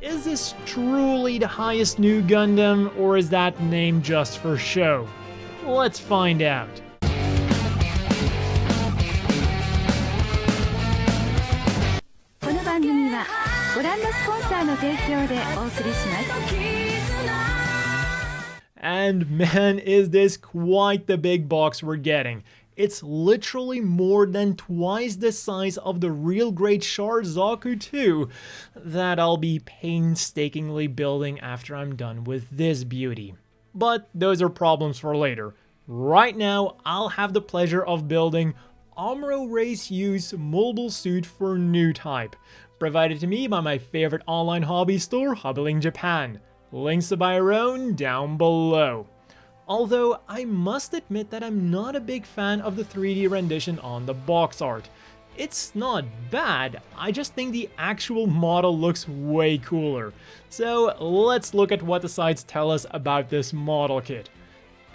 Is this truly the highest new Gundam, or is that name just for show? Let's find out. この番組はご覧のスポンサーの提供でお送りします。 And man, is this quite the big box we're getting. It's literally more than twice the size of the real great Char Zaku 2 that I'll be painstakingly building after I'm done with this beauty. But those are problems for later. Right now, I'll have the pleasure of building Amuro Race Used mobile suit for new type, provided to me by my favorite online hobby store, Hobbyling Japan. Links to buy your own down below. Although I must admit that I'm not a big fan of the 3D rendition on the box art. It's not bad, I just think the actual model looks way cooler. So let's look at what the sites tell us about this model kit.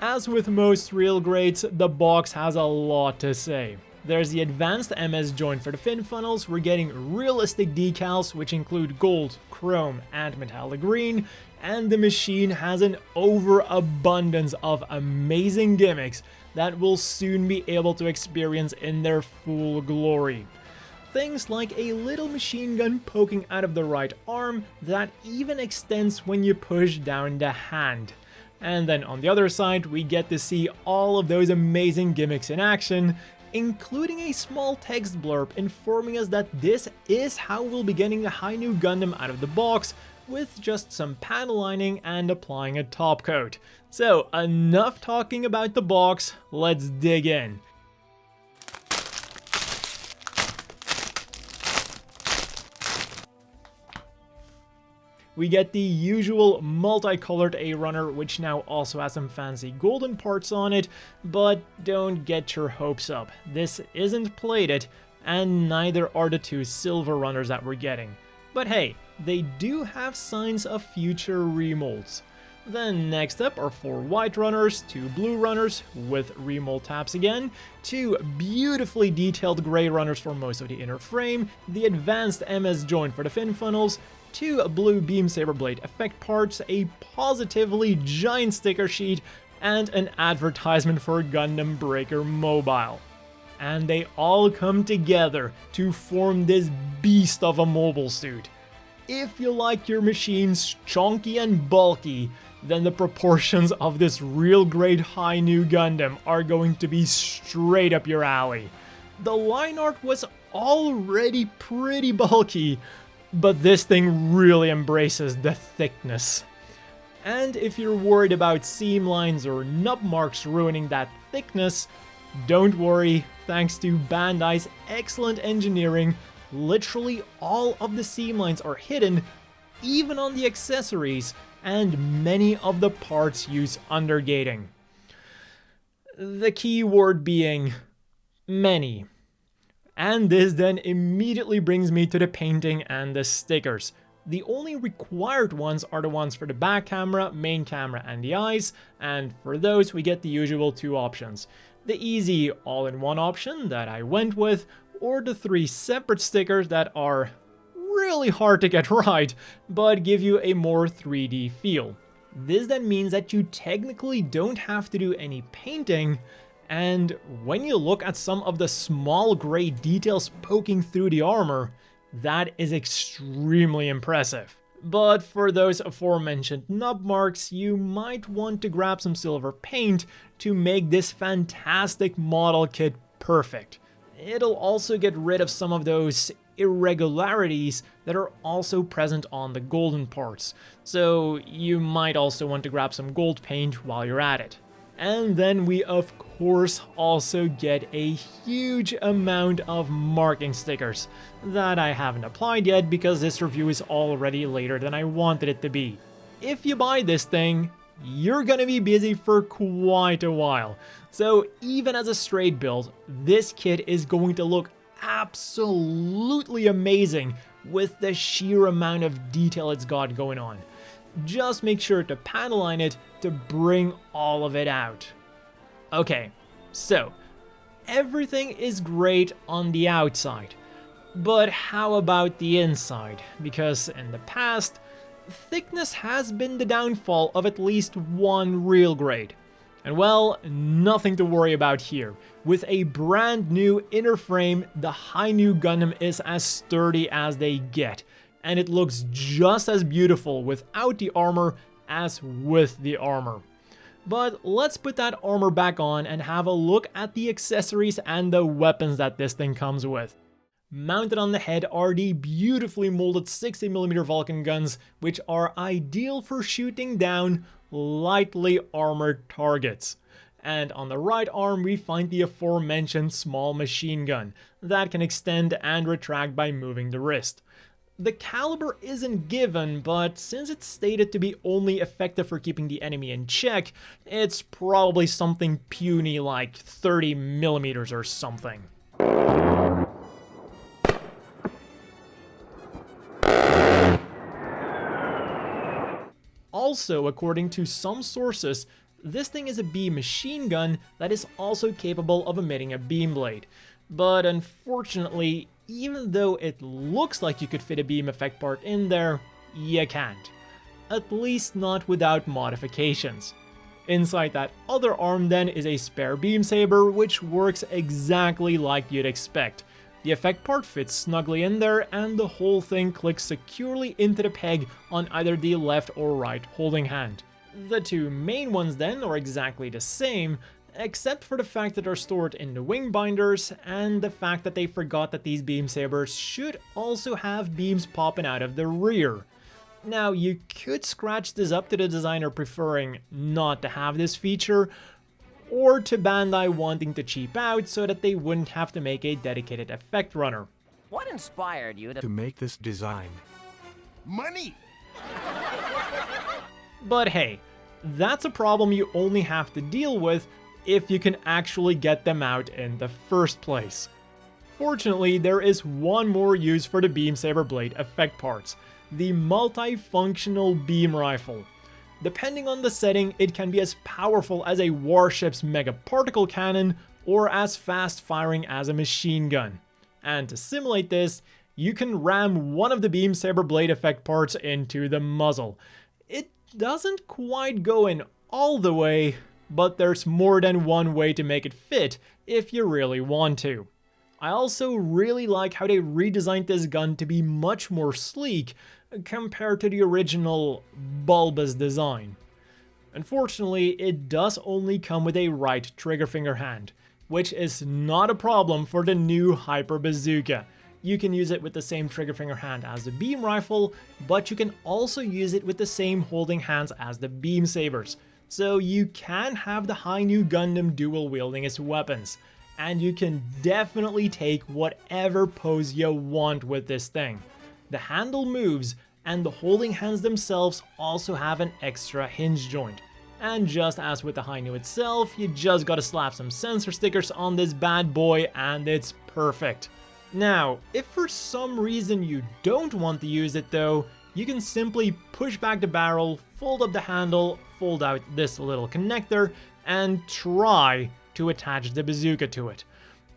As with most real grades, the box has a lot to say. There's the advanced MS joint for the fin funnels, we're getting realistic decals which include gold, chrome, and metallic green, and the machine has an overabundance of amazing gimmicks that we'll soon be able to experience in their full glory. Things like a little machine gun poking out of the right arm that even extends when you push down the hand. And then on the other side, we get to see all of those amazing gimmicks in action, including a small text blurb informing us that this is how we'll be getting the High New Gundam out of the box, with just some panel lining and applying a top coat. So enough talking about the box, let's dig in. We get the usual multicolored A-runner, which now also has some fancy golden parts on it, but don't get your hopes up. This isn't plated, and neither are the two silver runners that we're getting. But hey, they do have signs of future remolds. Then next up are 4 white runners, 2 blue runners with remold tabs again, 2 beautifully detailed grey runners for most of the inner frame, the advanced MS joint for the fin funnels, 2 blue beam saber blade effect parts, a positively giant sticker sheet, and an advertisement for Gundam Breaker Mobile. And they all come together to form this beast of a mobile suit. If you like your machines chunky and bulky, then the proportions of this real great High New Gundam are going to be straight up your alley. The line art was already pretty bulky, but this thing really embraces the thickness. And if you're worried about seam lines or nub marks ruining that thickness, don't worry, thanks to Bandai's excellent engineering, literally all of the seam lines are hidden, even on the accessories, and many of the parts use undergating. The key word being many. And this then immediately brings me to the painting and the stickers. The only required ones are the ones for the back camera, main camera, and the eyes, and for those we get the usual 2 options. The easy all-in-one option that I went with, or the 3 separate stickers that are really hard to get right, but give you a more 3D feel. This then means that you technically don't have to do any painting, and when you look at some of the small gray details poking through the armor, that is extremely impressive. But for those aforementioned nub marks, you might want to grab some silver paint to make this fantastic model kit perfect. It'll also get rid of some of those irregularities that are also present on the golden parts, so you might also want to grab some gold paint while you're at it. And then we of course also get a huge amount of marking stickers that I haven't applied yet because this review is already later than I wanted it to be. If you buy this thing, you're gonna be busy for quite a while. So even as a straight build, this kit is going to look absolutely amazing with the sheer amount of detail it's got going on. Just make sure to panel line it to bring all of it out. Okay, so everything is great on the outside, But how about the inside? Because in the past, thickness has been the downfall of at least one real grade. And well, nothing to worry about here. With a brand new inner frame, the Hi-Nu Gundam is as sturdy as they get, and it looks just as beautiful without the armor as with the armor. But let's put that armor back on and have a look at the accessories and the weapons that this thing comes with. Mounted on the head are the beautifully molded 60mm Vulcan guns, which are ideal for shooting down lightly armored targets. And on the right arm we find the aforementioned small machine gun that can extend and retract by moving the wrist. The caliber isn't given, but since it's stated to be only effective for keeping the enemy in check, it's probably something puny like 30mm or something. Also, according to some sources, this thing is a beam machine gun that is also capable of emitting a beam blade. But unfortunately, even though it looks like you could fit a beam effect part in there, you can't. At least not without modifications. Inside that other arm then is a spare beam saber, which works exactly like you'd expect. The effect part fits snugly in there, and the whole thing clicks securely into the peg on either the left or right holding hand. The two main ones then are exactly the same, except for the fact that they're stored in the wing binders, and the fact that they forgot that these beam sabers should also have beams popping out of the rear. Now, you could scratch this up to the designer preferring not to have this feature, or to Bandai wanting to cheap out so that they wouldn't have to make a dedicated effect runner. What inspired you to make this design? Money! But hey, that's a problem you only have to deal with if you can actually get them out in the first place. Fortunately, there is one more use for the beam saber blade effect parts, the multifunctional beam rifle. Depending on the setting, it can be as powerful as a warship's mega particle cannon or as fast firing as a machine gun. And to simulate this, you can ram one of the beam saber blade effect parts into the muzzle. It doesn't quite go in all the way, but there's more than one way to make it fit if you really want to. I also really like how they redesigned this gun to be much more sleek compared to the original bulbous design. Unfortunately, it does only come with a right trigger finger hand, which is not a problem for the new Hyper Bazooka. You can use it with the same trigger finger hand as the beam rifle, but you can also use it with the same holding hands as the beam sabers. So you can have the Hi-Nu Gundam dual wielding its weapons, and you can definitely take whatever pose you want with this thing. The handle moves, and the holding hands themselves also have an extra hinge joint. And just as with the Hi-Nu itself, you just gotta slap some sensor stickers on this bad boy and it's perfect. Now, if for some reason you don't want to use it though, you can simply push back the barrel, fold up the handle, fold out this little connector, and try to attach the bazooka to it,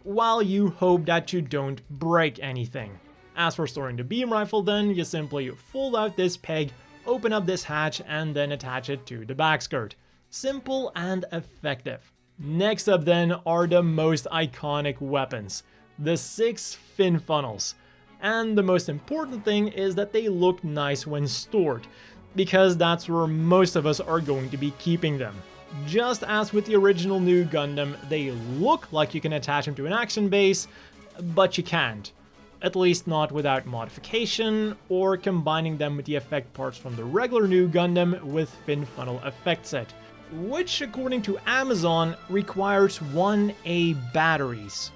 while you hope that you don't break anything. As for storing the beam rifle then, you simply fold out this peg, open up this hatch, and then attach it to the back skirt. Simple and effective. Next up then are the most iconic weapons, the 6 fin funnels. And the most important thing is that they look nice when stored, because that's where most of us are going to be keeping them. Just as with the original new Gundam, they look like you can attach them to an action base, but you can't. At least not without modification, or combining them with the effect parts from the regular new Gundam with fin funnel effect set, which according to Amazon requires 1A batteries.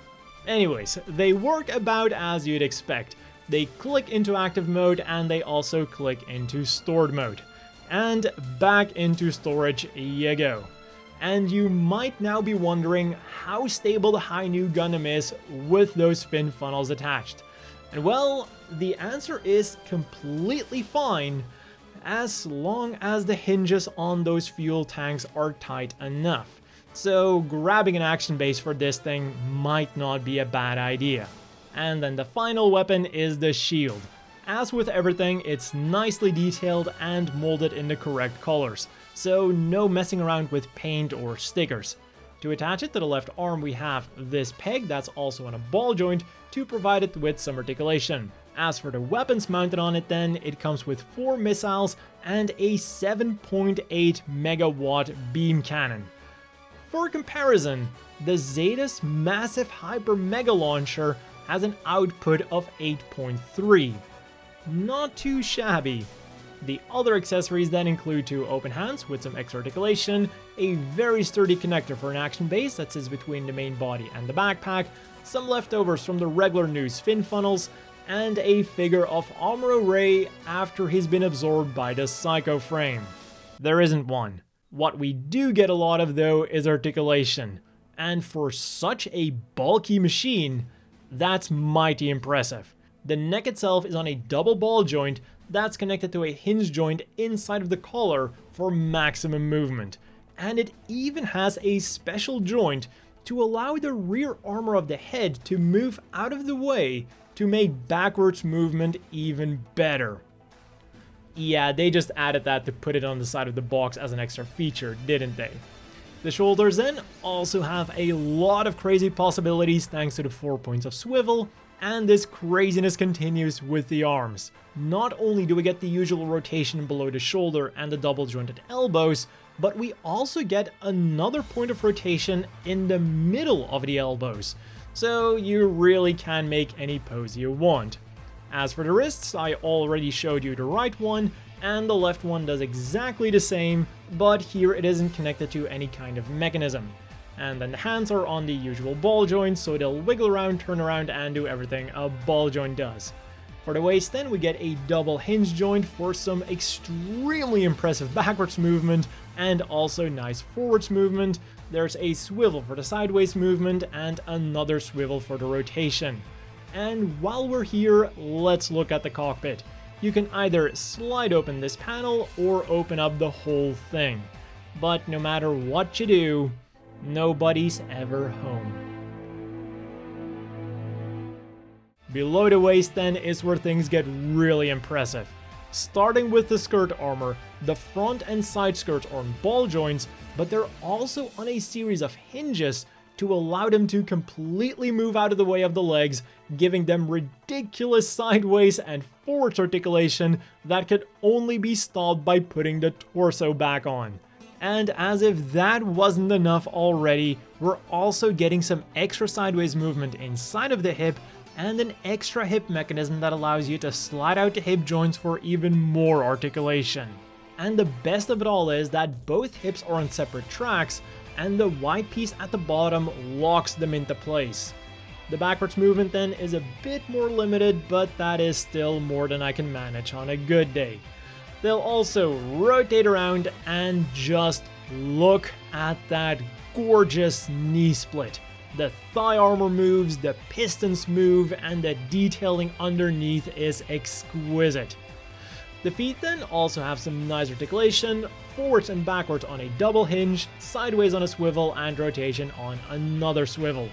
Anyways, they work about as you'd expect. They click into active mode and they also click into stored mode. And back into storage you go. And you might now be wondering how stable the Hi-Nu Gundam is with those fin funnels attached. And well, the answer is completely fine, as long as the hinges on those fuel tanks are tight enough. So grabbing an action base for this thing might not be a bad idea. And then the final weapon is the shield. As with everything, it's nicely detailed and molded in the correct colors, so no messing around with paint or stickers. To attach it to the left arm, we have this peg that's also on a ball joint to provide it with some articulation. As for the weapons mounted on it then, it comes with 4 missiles and a 7.8 megawatt beam cannon. For comparison, the Zeta's massive Hyper Mega Launcher has an output of 8.3. Not too shabby. The other accessories then include 2 open hands with some extra articulation, a very sturdy connector for an action base that sits between the main body and the backpack, some leftovers from the regular news fin funnels, and a figure of Amuro Ray after he's been absorbed by the Psycho Frame. There isn't one. What we do get a lot of though is articulation, and for such a bulky machine, that's mighty impressive. The neck itself is on a double ball joint that's connected to a hinge joint inside of the collar for maximum movement, and it even has a special joint to allow the rear armor of the head to move out of the way to make backwards movement even better. Yeah, they just added that to put it on the side of the box as an extra feature, didn't they? The shoulders then also have a lot of crazy possibilities thanks to the 4 points of swivel, and this craziness continues with the arms. Not only do we get the usual rotation below the shoulder and the double jointed elbows, but we also get another point of rotation in the middle of the elbows, so you really can make any pose you want. As for the wrists, I already showed you the right one, and the left one does exactly the same, but here it isn't connected to any kind of mechanism. And then the hands are on the usual ball joints, so they'll wiggle around, turn around, and do everything a ball joint does. For the waist then, we get a double hinge joint for some extremely impressive backwards movement, and also nice forwards movement. There's a swivel for the sideways movement, and another swivel for the rotation. And while we're here, let's look at the cockpit. You can either slide open this panel or open up the whole thing. But no matter what you do, nobody's ever home. Below the waist then is where things get really impressive. Starting with the skirt armor, the front and side skirts are on ball joints, but they're also on a series of hinges to allow them to completely move out of the way of the legs, giving them ridiculous sideways and forwards articulation that could only be stopped by putting the torso back on. And as if that wasn't enough already, we're also getting some extra sideways movement inside of the hip and an extra hip mechanism that allows you to slide out the hip joints for even more articulation. And the best of it all is that both hips are on separate tracks, and the white piece at the bottom locks them into place. The backwards movement then is a bit more limited, but that is still more than I can manage on a good day. They'll also rotate around, and just look at that gorgeous knee split. The thigh armor moves, the pistons move, and the detailing underneath is exquisite. The feet then also have some nice articulation, forwards and backwards on a double hinge, sideways on a swivel, and rotation on another swivel.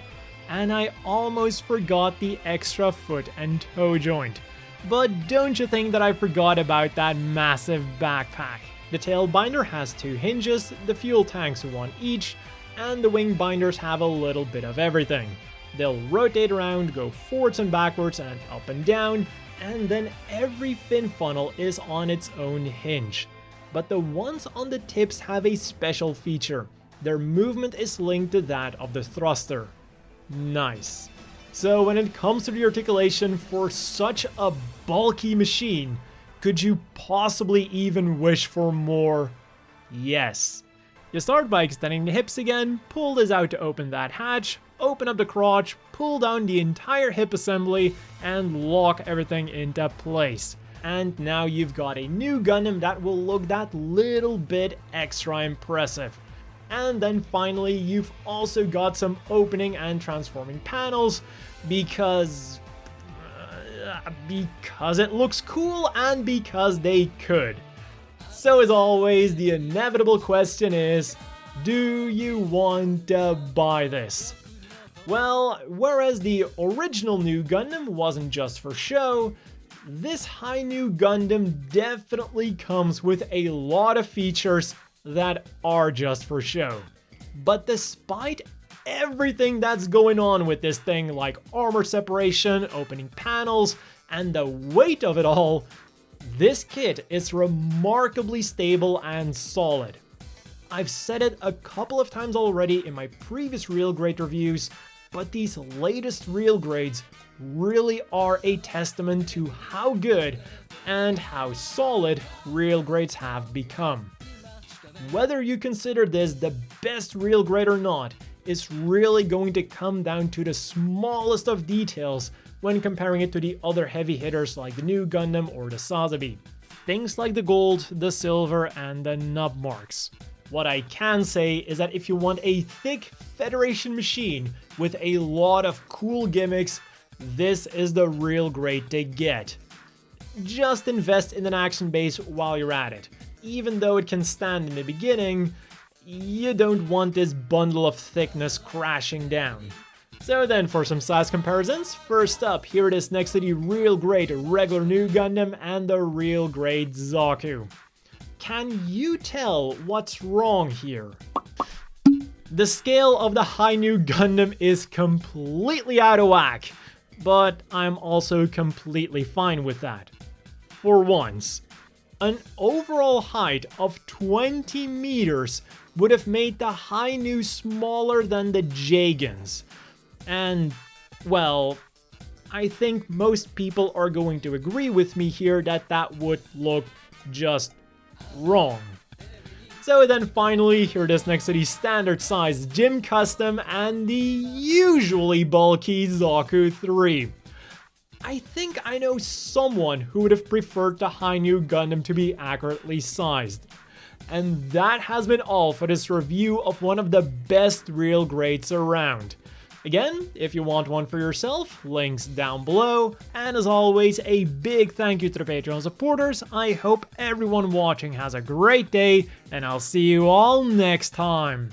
And I almost forgot the extra foot and toe joint. But don't you think that I forgot about that massive backpack. The tail binder has 2 hinges, the fuel tanks are 1 each, and the wing binders have a little bit of everything. They'll rotate around, go forwards and backwards and up and down, and then every fin funnel is on its own hinge. But the ones on the tips have a special feature. Their movement is linked to that of the thruster. Nice. So when it comes to the articulation for such a bulky machine, could you possibly even wish for more? Yes. You start by extending the hips again, pull this out to open that hatch, open up the crotch, pull down the entire hip assembly, and lock everything into place. And now you've got a new Gundam that will look that little bit extra impressive. And then finally, you've also got some opening and transforming panels because it looks cool and because they could. So as always, the inevitable question is, do you want to buy this? Well, whereas the original new Gundam wasn't just for show, this high new Gundam definitely comes with a lot of features that are just for show. But despite everything that's going on with this thing, like armor separation, opening panels, and the weight of it all, this kit is remarkably stable and solid. I've said it a couple of times already in my previous real grade reviews, but these latest real grades really are a testament to how good and how solid real grades have become. Whether you consider this the best real grade or not is really going to come down to the smallest of details when comparing it to the other heavy hitters like the new Gundam or the Sazabi. Things like the gold, the silver, and the nub marks. What I can say is that if you want a thick Federation machine with a lot of cool gimmicks, this is the real grade to get. Just invest in an action base while you're at it. Even though it can stand in the beginning, you don't want this bundle of thickness crashing down. So then for some size comparisons, first up, here it is next to the real grade regular new Gundam and the real grade Zaku. Can you tell what's wrong here? The scale of the high new Gundam is completely out of whack, but I'm also completely fine with that. For once, an overall height of 20 meters would have made the high new smaller than the Jagans. And, well, I think most people are going to agree with me here that that would look just wrong. So then finally, here it is next to the standard size Gym Custom and the usually bulky Zaku 3. I think I know someone who would have preferred the high new Gundam to be accurately sized. And that has been all for this review of one of the best real grades around. Again, if you want one for yourself, links down below. And as always, a big thank you to the Patreon supporters. I hope everyone watching has a great day, and I'll see you all next time.